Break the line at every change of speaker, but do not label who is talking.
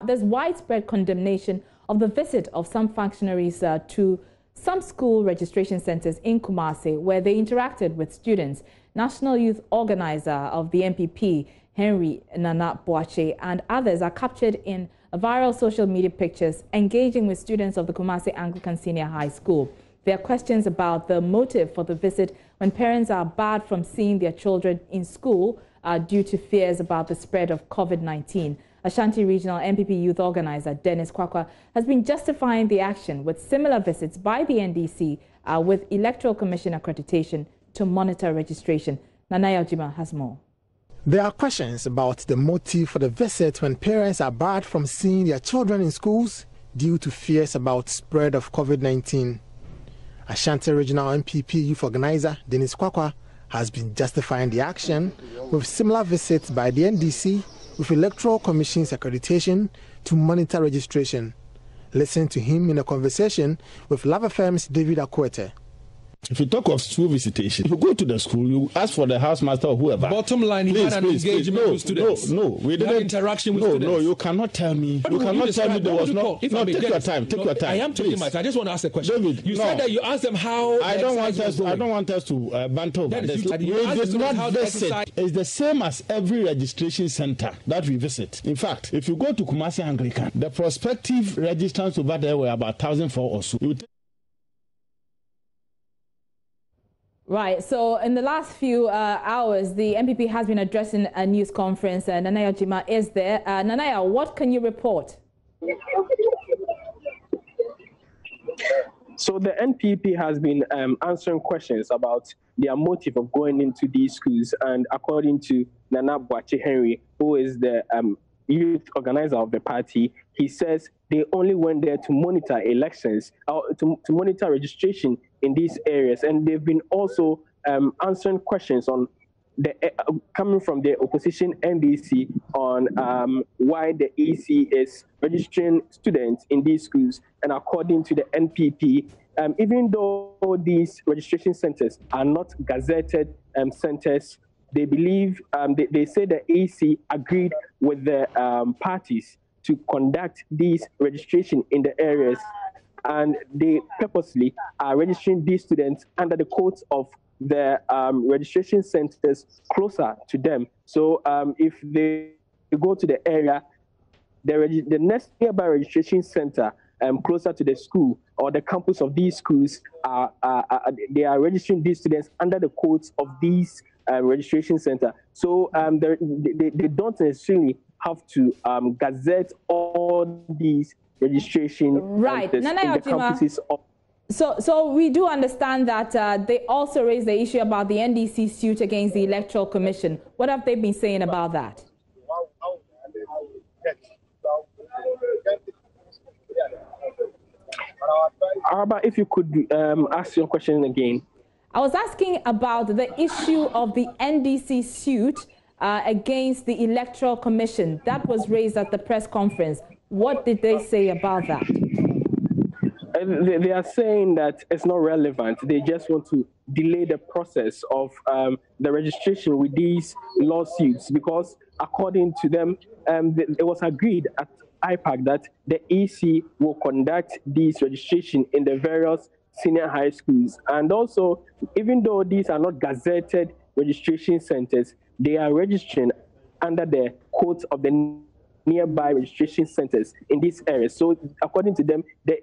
There's widespread condemnation of the visit of some functionaries to some school registration centers in Kumasi, where they interacted with students. National Youth Organizer of the NPP, Henry Nana Boache, and others are captured in viral social media pictures engaging with students of the Kumasi Anglican Senior High School. There are questions about the motive for the visit when parents are barred from seeing their children in school due to fears about the spread of COVID-19. Ashanti Regional NPP Youth Organizer Dennis Kwakwa has been justifying the action with similar visits by the NDC with Electoral Commission accreditation to monitor registration. Nanaya Ojima has more.
There are questions about the motive for the visit when parents are barred from seeing their children in schools due to fears about spread of COVID-19. Ashanti Regional NPP Youth Organizer Dennis Kwakwa has been justifying the action with similar visits by the NDC with Electoral Commission's accreditation to monitor registration. Listen to him in a conversation with Love FM's David Akwete.
If you talk of school visitation, if you go to the school, you ask for the housemaster or whoever.
Bottom line, you had an engagement with students.
No, we didn't.
Interaction with students.
No, you cannot tell me. You cannot tell me there was no. No, take your time. Take your time.
I am taking my time. I just want to ask a question.
David,
you said that you asked them how.
I don't want us to banter over this. We did not visit. It's the same as every registration center that we visit. In fact, if you go to Kumasi Anglican, the prospective registrants over there were about 1,004 or so.
Right. So in the last few hours, the NPP has been addressing a news conference. Nanaya Ojima is there. Nanaya, what can you report?
So the NPP has been answering questions about their motive of going into these schools. And according to Nana Boache Henry, who is the youth organizer of the party, he says they only went there to monitor elections, to monitor registration in these areas. And they've been also answering questions on the coming from the opposition NDC on why the EC is registering students in these schools. And according to the NPP, even though these registration centers are not gazetted centers, they believe, they say the EC agreed with the parties to conduct these registration in the areas, and they purposely are registering these students under the codes of the registration centers closer to them. So if they go to the area, the next nearby registration center closer to the school or the campus of these schools, they are registering these students under the codes of these registration center. So they don't necessarily have to gazette all these registration
right.
in the campuses of.
So we do understand that they also raised the issue about the NDC suit against the Electoral Commission. What have they been saying about that?
Araba, if you could ask your question again.
I was asking about the issue of the NDC suit against the Electoral Commission that was raised at the press conference. What did they say about that?
They are saying that it's not relevant. They just want to delay the process of the registration with these lawsuits because, according to them, it was agreed at IPAC that the EC will conduct these registration in the various senior high schools. And also, even though these are not gazetted registration centers, they are registering under the codes of the nearby registration centers in these areas. So according to them, the